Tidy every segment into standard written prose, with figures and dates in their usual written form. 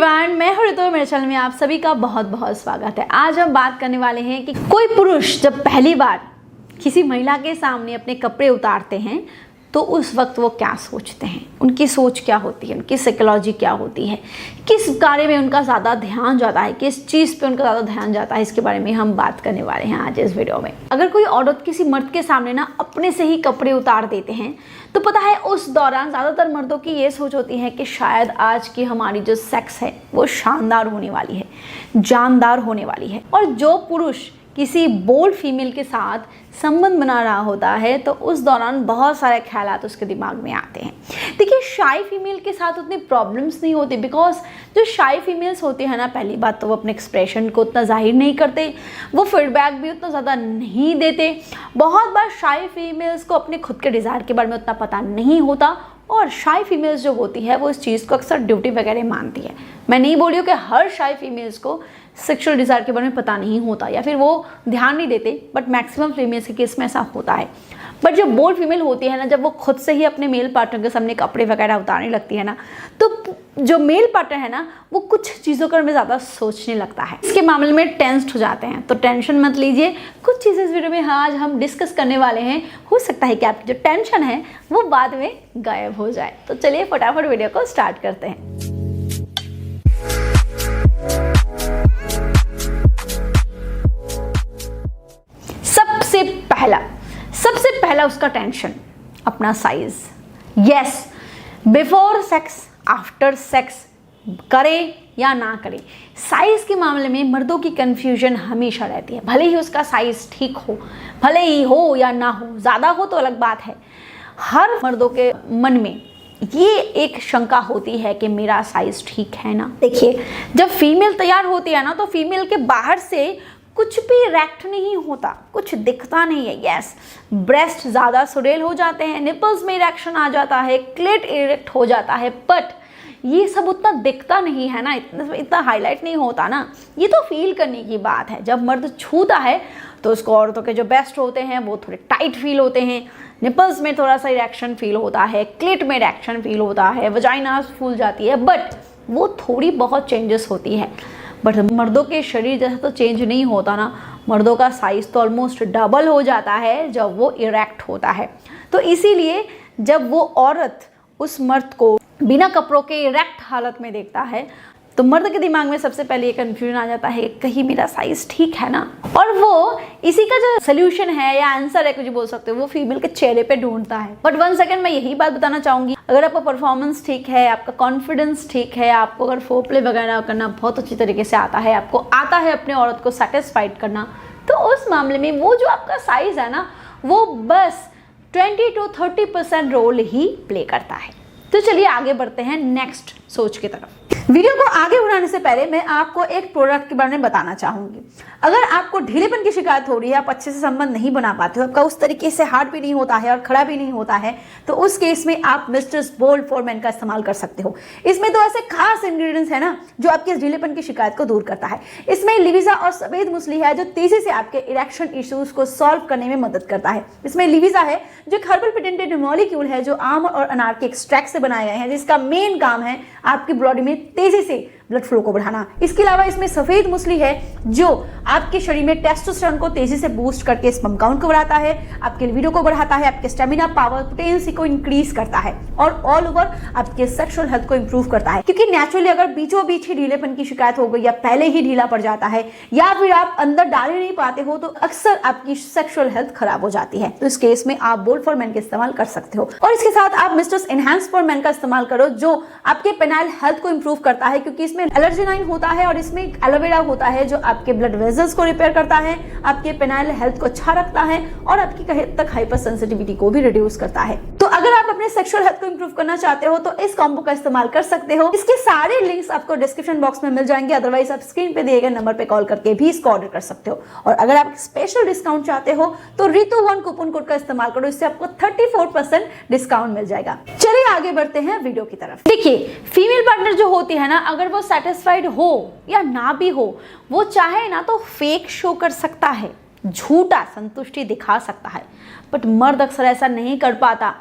Everyone, मैं हूं ऋतु। मेरे चैनल में आप सभी का बहुत बहुत स्वागत है। आज हम बात करने वाले हैं कि कोई पुरुष जब पहली बार किसी महिला के सामने अपने कपड़े उतारते हैं तो उस वक्त वो क्या सोचते हैं, उनकी सोच क्या होती है, उनकी साइकोलॉजी क्या होती है, किस कार्य में उनका ज़्यादा ध्यान जाता है, किस चीज़ पे उनका ज़्यादा ध्यान जाता है, इसके बारे में हम बात करने वाले हैं आज इस वीडियो में। अगर कोई औरत किसी मर्द के सामने ना अपने से ही कपड़े उतार देते हैं तो पता है उस दौरान ज़्यादातर मर्दों की ये सोच होती है कि शायद आज की हमारी जो सेक्स है वो शानदार होने वाली है, जानदार होने वाली है। और जो पुरुष किसी बोल्ड फीमेल के साथ संबंध बना रहा होता है तो उस दौरान बहुत सारे ख्यालात उसके दिमाग में आते हैं। देखिए, शाई फीमेल के साथ उतनी प्रॉब्लम्स नहीं होती, बिकॉज जो शाई फीमेल्स होती है ना, पहली बात तो वो अपने एक्सप्रेशन को उतना जाहिर नहीं करते, वो फीडबैक भी उतना ज़्यादा नहीं देते। बहुत बार शाई फीमेल्स को अपने खुद के डिज़ायर के बारे में उतना पता नहीं होता और शाई फीमेल्स जो होती है वो इस चीज़ को अक्सर ड्यूटी वगैरह मानती है। मैं नहीं बोल रही हूँ कि हर शाई फीमेल्स को सेक्सुअल डिज़ायर के बारे में पता नहीं होता या फिर वो ध्यान नहीं देते, बट मैक्सिमम फीमेल्स के केस में ऐसा होता है। बट जो बोल्ड फीमेल होती है ना, जब वो खुद से ही अपने मेल पार्टनर के सामने कपड़े वगैरह उतारने लगती है ना, तो जो मेल पार्टनर है ना वो कुछ चीज़ों के बारे में ज़्यादा सोचने लगता है, इसके मामले में टेंस्ड हो जाते हैं। तो टेंशन मत लीजिए, कुछ चीज़ें इस वीडियो में आज हम डिस्कस करने वाले हैं। हो सकता है कि आपकी जो टेंशन है वो बाद में गायब हो जाए। तो चलिए फटाफट वीडियो को स्टार्ट करते हैं। सबसे पहला उसका टेंशन अपना size. Yes, before sex, after sex, करे या ना करे, साइज के मामले में मर्दों की कंफ्यूजन हमेशा रहती है। भले ही उसका साइज ठीक हो, भले ही हो या ना हो, ज़्यादा हो तो अलग बात है, हर मर्दों के मन में ये एक शंका होती है कि मेरा साइज ठीक है ना। देखिए, जब फीमेल तैयार होती है ना तो फीमेल के बाहर से कुछ भी इरेक्ट नहीं होता, कुछ दिखता नहीं है। यस, ब्रेस्ट ज़्यादा सुडेल हो जाते हैं, निपल्स में इरेक्शन आ जाता है, क्लिट इरेक्ट हो जाता है, बट ये सब उतना दिखता नहीं है ना, इतना हाईलाइट नहीं होता ना। ये तो फील करने की बात है। जब मर्द छूता है तो उसको औरतों के जो बेस्ट होते हैं वो थोड़े टाइट फील होते हैं, निपल्स में थोड़ा सा इरेक्शन फील होता है, क्लिट में इरेक्शन फील होता है, वजाइना फूल जाती है, बट वो थोड़ी बहुत चेंजेस होती है। बट मर्दों के शरीर जैसा तो चेंज नहीं होता ना। मर्दों का साइज़ तो ऑलमोस्ट डबल हो जाता है जब वो इरेक्ट होता है। तो इसीलिए जब वो औरत उस मर्द को बिना कपड़ों के इरेक्ट हालत में देखता है तो मर्द के दिमाग में सबसे पहले ये कन्फ्यूजन आ जाता है, कहीं मेरा साइज ठीक है ना। और वो इसी का जो सोल्यूशन है या आंसर है, कुछ बोल सकते हो, वो फीमेल के चेहरे पे ढूंढता है। बट 1 सेकंड मैं यही बात बताना चाहूंगी, अगर आपका परफॉर्मेंस ठीक है, आपका कॉन्फिडेंस ठीक है, आपको अगर फोरप्ले वगैरह करना बहुत अच्छी तरीके से आता है, आपको आता है अपने औरत को सेटिस्फाइड करना, तो उस मामले में वो जो आपका साइज है ना वो बस 20 to 30% रोल ही प्ले करता है। तो चलिए आगे बढ़ते हैं नेक्स्ट सोच की तरफ। वीडियो को आगे बढ़ाने से पहले मैं आपको एक प्रोडक्ट के बारे में बताना चाहूंगी। अगर आपको ढीलेपन की शिकायत हो रही है, आप अच्छे से संबंध नहीं बना पाते हो, आपका उस तरीके से हार्ड भी नहीं होता है और खड़ा भी नहीं होता है, तो उस केस में आप मिस्टर्स बोल्ड फॉर मेन का इस्तेमाल कर सकते हो। इसमें तो ऐसे खास इंग्रेडिएंट्स है ना जो आपके ढीलेपन की शिकायत को दूर करता है। इसमें लिविजा और सफेद मूसली है जो तेजी से आपके इरेक्शन इश्यूज को सॉल्व करने में मदद करता है। इसमें लिविजा है जो एक हर्बल पेटेंटेड मॉलिक्यूल है जो आम और अनार के एक्सट्रैक्ट से बनाए गए हैं, जिसका मेन काम है आपकी बॉडी में तेजी से ब्लड फ्लो को बढ़ाना। इसके अलावा इसमें सफेद मूसली है जो आपके शरीर में टेस्टोस्टेरोन को तेजी से बूस्ट करके स्पर्म काउंट को बढ़ाता है, आपके लिबिडो को बढ़ाता है, आपके स्टेमिना, पावर, पोटेंसी को इंक्रीज करता है और ऑल ओवर आपके सेक्सुअल हेल्थ को इंप्रूव करता है। क्योंकि नेचुरली अगर बीचों बीच ही ढीलेपन की शिकायत हो गई या पहले ही ढीला पड़ जाता है या फिर आप अंदर डाल ही नहीं पाते हो तो अक्सर आपकी सेक्सुअल हेल्थ खराब हो जाती है। तो इस केस में आप बोल्ड फॉर मेन का इस्तेमाल कर सकते हो। और इसके साथ आप मिस्टर्स एनहांस फॉर मेन का इस्तेमाल करो जो आपके पेनाइल हेल्थ को इंप्रूव करता है, क्योंकि इसमें एलर्जेनाइन होता है और इसमें एलोवेरा होता है जो आपके ब्लड वेजल्स को रिपेयर करता है, आपके पेनाइल हेल्थ को अच्छा रखता है और आपकी कहीं तक हाइपर सेंसिटिविटी को भी रिड्यूस करता है। तो अगर आप अपने सेक्सुअल हेल्थ को इंप्रूव करना चाहते हो तो इस कॉम्बो का इस्तेमाल कर सकते हो। इसके सारे लिंक्स आपको डिस्क्रिप्शन बॉक्स में मिल जाएंगे, अदरवाइज आप स्क्रीन पे दिए गए नंबर पे कॉल करके भी इसको ऑर्डर कर सकते हो। और अगर आप स्पेशल डिस्काउंट चाहते हो तो ऋतु1 कूपन कोड का इस्तेमाल करो, इससे आपको 34% डिस्काउंट मिल जाएगा। चलिए आगे बढ़ते हैं वीडियो की तरफ। देखिए, फीमेल पार्टनर जो होती है ना, अगर वो सेटिस्फाइड हो या ना भी हो, वो चाहे ना तो फेक शो कर सकता है, झूठा संतुष्टि दिखा सकता है, बट मर्द अक्सर ऐसा नहीं कर पाता।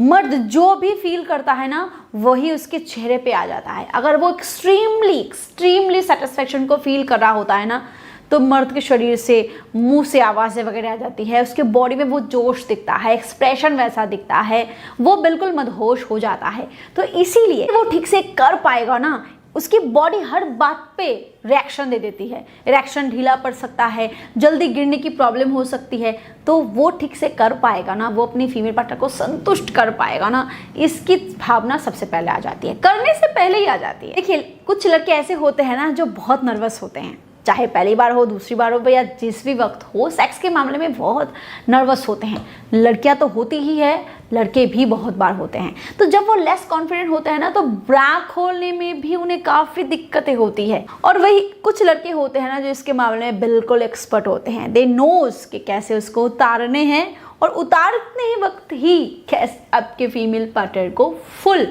मर्द जो भी फील करता है ना वही उसके चेहरे पे आ जाता है। अगर वो एक्सट्रीमली सेटिस्फेक्शन को फील कर रहा होता है ना तो मर्द के शरीर से मुंह से आवाज़ें वगैरह आ जाती है, उसके बॉडी में वो जोश दिखता है, एक्सप्रेशन वैसा दिखता है, वो बिल्कुल मदहोश हो जाता है। तो इसीलिए वो ठीक से कर पाएगा ना, उसकी बॉडी हर बात पे रिएक्शन दे देती है, रिएक्शन ढीला पड़ सकता है, जल्दी गिरने की प्रॉब्लम हो सकती है, तो वो ठीक से कर पाएगा ना, वो अपनी फीमेल पार्टनर को संतुष्ट कर पाएगा ना, इसकी भावना सबसे पहले आ जाती है, करने से पहले ही आ जाती है। देखिए कुछ लड़के ऐसे होते हैं ना जो बहुत नर्वस होते हैं, चाहे पहली बार हो, दूसरी बार हो या जिस भी वक्त हो, सेक्स के मामले में बहुत नर्वस होते हैं। लड़कियां तो होती ही है, लड़के भी बहुत बार होते हैं। तो जब वो लेस कॉन्फिडेंट होते हैं ना तो ब्रा खोलने में भी उन्हें काफ़ी दिक्कतें होती है। और वही कुछ लड़के होते हैं ना जो इसके मामले में बिल्कुल एक्सपर्ट होते हैं, दे नोज कि कैसे उसको उतारने हैं और उतारने वक्त ही कैसे आपके फीमेल पार्टनर को फुल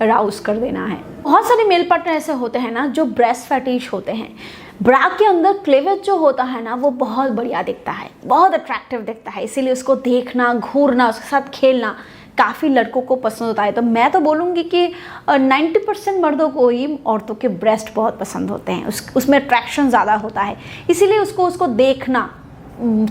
अराउज कर देना है। बहुत सारे मेल पार्टनर ऐसे होते हैं ना जो ब्रेस्ट फैटिश होते हैं। ब्रा के अंदर क्लेवेज जो होता है ना वो बहुत बढ़िया दिखता है, बहुत अट्रैक्टिव दिखता है, इसीलिए उसको देखना, घूरना, उसके साथ खेलना काफ़ी लड़कों को पसंद होता है। तो मैं तो बोलूँगी कि 90% मर्दों को ही औरतों के ब्रेस्ट बहुत पसंद होते हैं, उसमें अट्रैक्शन ज़्यादा होता है, इसीलिए उसको देखना,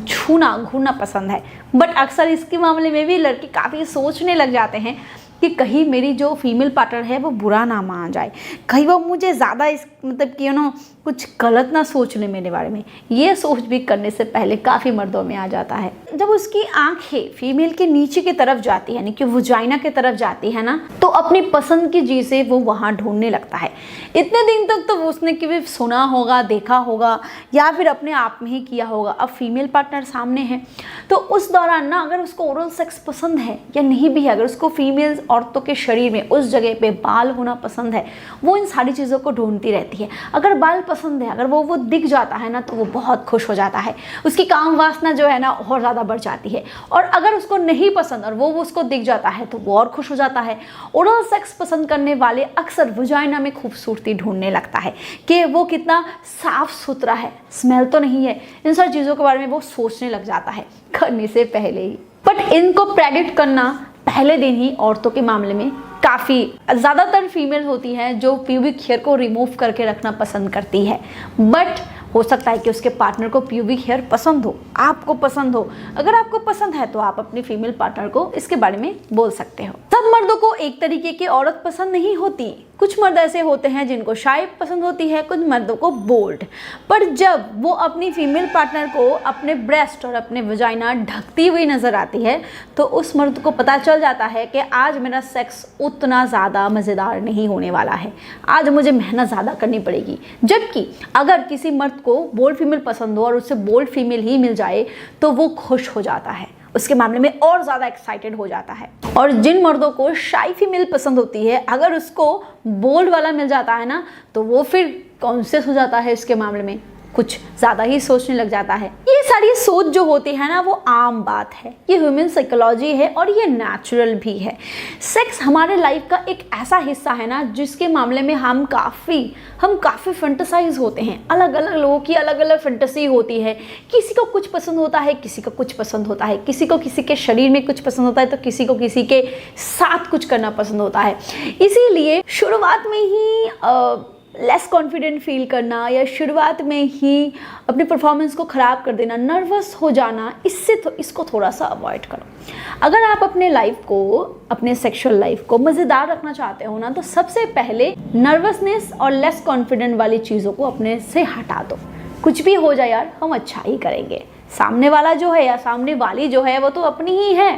छूना, घूरना पसंद है। बट अक्सर इसके मामले में भी लड़के काफ़ी सोचने लग जाते हैं कि कहीं मेरी जो फीमेल पार्टनर है वो बुरा ना मान जाए, कहीं वो मुझे ज़्यादा इस मतलब कि कुछ गलत ना सोच ले मेरे बारे में। ये सोच भी करने से पहले काफ़ी मर्दों में आ जाता है। जब उसकी आंखें फीमेल के नीचे की तरफ जाती है, यानी कि वजाइना की तरफ जाती है ना, तो अपनी पसंद की चीज़ें वो वहाँ ढूंढने लगता है। इतने दिन तक तो उसने कभी सुना होगा, देखा होगा या फिर अपने आप में ही किया होगा। अब फीमेल पार्टनर सामने है तो उस दौरान ना अगर उसको ओरल सेक्स पसंद है या नहीं भी है, अगर उसको फीमेल औरतों के शरीर में उस जगह पे बाल होना पसंद है, वो इन सारी चीज़ों को ढूंढती रहती है। अगर बाल पसंद है, अगर वो दिख जाता है ना तो वो बहुत खुश हो जाता है, उसकी काम वासना जो है ना और ज़्यादा बढ़ जाती है। और अगर उसको नहीं पसंद और वो उसको दिख जाता है तो वो और खुश हो जाता है। ओरल सेक्स पसंद करने वाले अक्सर वजाइना में खूबसूरती ढूंढने लगता है कि वो कितना साफ सुथरा है, स्मेल तो नहीं है, इन सारी चीज़ों के बारे में वो सोचने लग जाता है करने से पहले ही। बट इनको प्रेडिक्ट करना पहले दिन ही औरतों के मामले में काफ़ी ज़्यादातर फीमेल होती हैं जो प्यूबिक हेयर को रिमूव करके रखना पसंद करती है। बट हो सकता है कि उसके पार्टनर को प्यूबिक हेयर पसंद हो, आपको पसंद हो। अगर आपको पसंद है तो आप अपनी फीमेल पार्टनर को इसके बारे में बोल सकते हो। सब मर्दों को एक तरीके की औरत पसंद नहीं होती। कुछ मर्द ऐसे होते हैं जिनको शाय पसंद होती है, कुछ मर्दों को बोल्ड। पर जब वो अपनी फीमेल पार्टनर को अपने ब्रेस्ट और अपने वजाइना ढकती हुई नजर आती है तो उस मर्द को पता चल जाता है कि आज मेरा सेक्स उतना ज़्यादा मज़ेदार नहीं होने वाला है, आज मुझे मेहनत ज़्यादा करनी पड़ेगी। जबकि अगर किसी मर्द को बोल्ड फीमेल पसंद हो और उससे बोल्ड फीमेल ही मिल जाए तो वो खुश हो जाता है, उसके मामले में और ज़्यादा एक्साइटेड हो जाता है। और जिन मर्दों को शाई फीमेल पसंद होती है, अगर उसको बोल्ड वाला मिल जाता है ना तो वो फिर कॉन्शियस हो जाता है, इसके मामले में कुछ ज़्यादा ही सोचने लग जाता है। ये सारी सोच जो होती है ना वो आम बात है, ये ह्यूमन साइकोलॉजी है और ये नेचुरल भी है। सेक्स हमारे लाइफ का एक ऐसा हिस्सा है ना जिसके मामले में हम काफ़ी फैंटेसाइज होते हैं। अलग अलग लोगों की अलग अलग फैंटेसी होती है, किसी को कुछ पसंद होता है, किसी को कुछ पसंद होता है, किसी को किसी के शरीर में कुछ पसंद होता है तो किसी को किसी के साथ कुछ करना पसंद होता है। इसीलिए शुरुआत में ही लेस कॉन्फिडेंट फील करना या शुरुआत में ही अपनी परफॉर्मेंस को ख़राब कर देना, नर्वस हो जाना, इसको थोड़ा सा अवॉइड करो। अगर आप अपने लाइफ को, अपने सेक्सुअल लाइफ को मज़ेदार रखना चाहते हो ना तो सबसे पहले नर्वसनेस और लेस कॉन्फिडेंट वाली चीज़ों को अपने से हटा दो। कुछ भी हो जाए यार, हम अच्छा ही करेंगे, सामने वाला जो है या सामने वाली जो है वो तो अपनी ही है,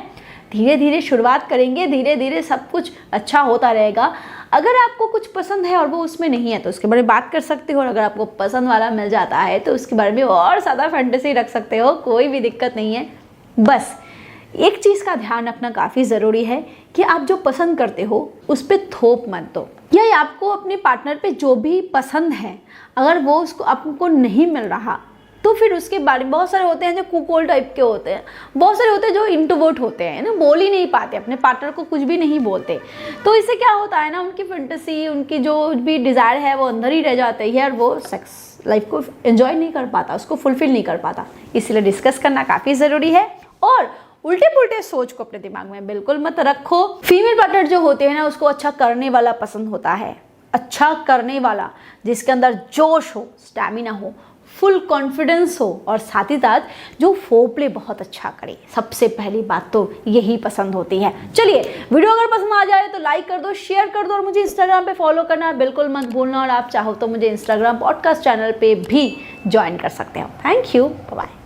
धीरे धीरे शुरुआत करेंगे, धीरे धीरे सब कुछ अच्छा होता रहेगा। अगर आपको कुछ पसंद है और वो उसमें नहीं है तो उसके बारे में बात कर सकते हो, और अगर आपको पसंद वाला मिल जाता है तो उसके बारे में और ज़्यादा फैंटेसी रख सकते हो, कोई भी दिक्कत नहीं है। बस एक चीज़ का ध्यान रखना काफ़ी ज़रूरी है कि आप जो पसंद करते हो उस पर थोप मत दो, या आपको अपने पार्टनर पे जो भी पसंद है अगर वो उसको आपको नहीं मिल रहा तो फिर उसके बारे में, बहुत सारे होते हैं जो कुकोल टाइप के होते हैं, बहुत सारे होते हैं जो इंट्रोवर्ट होते हैं ना, बोल ही नहीं पाते, अपने पार्टनर को कुछ भी नहीं बोलते। तो इससे क्या होता है ना, उनकी फैंटेसी, उनकी जो भी डिज़ायर है वो अंदर ही रह जाती है और वो सेक्स लाइफ को एंजॉय नहीं कर पाता, उसको फुलफिल नहीं कर पाता। इसलिए डिस्कस करना काफ़ी ज़रूरी है। और उल्टे पुल्टे सोच को अपने दिमाग में बिल्कुल मत रखो। फीमेल पार्टनर जो होते हैं ना, उसको अच्छा करने वाला पसंद होता है, अच्छा करने वाला, जिसके अंदर जोश हो, स्टैमिना हो, फुल कॉन्फिडेंस हो, और साथ ही साथ जो फोरप्ले बहुत अच्छा करे। सबसे पहली बात तो यही पसंद होती है। चलिए, वीडियो अगर पसंद आ जाए तो लाइक कर दो, शेयर कर दो, और मुझे इंस्टाग्राम पे फॉलो करना बिल्कुल मत भूलना। और आप चाहो तो मुझे इंस्टाग्राम पॉडकास्ट चैनल पे भी ज्वाइन कर सकते हो। Thank you, bye.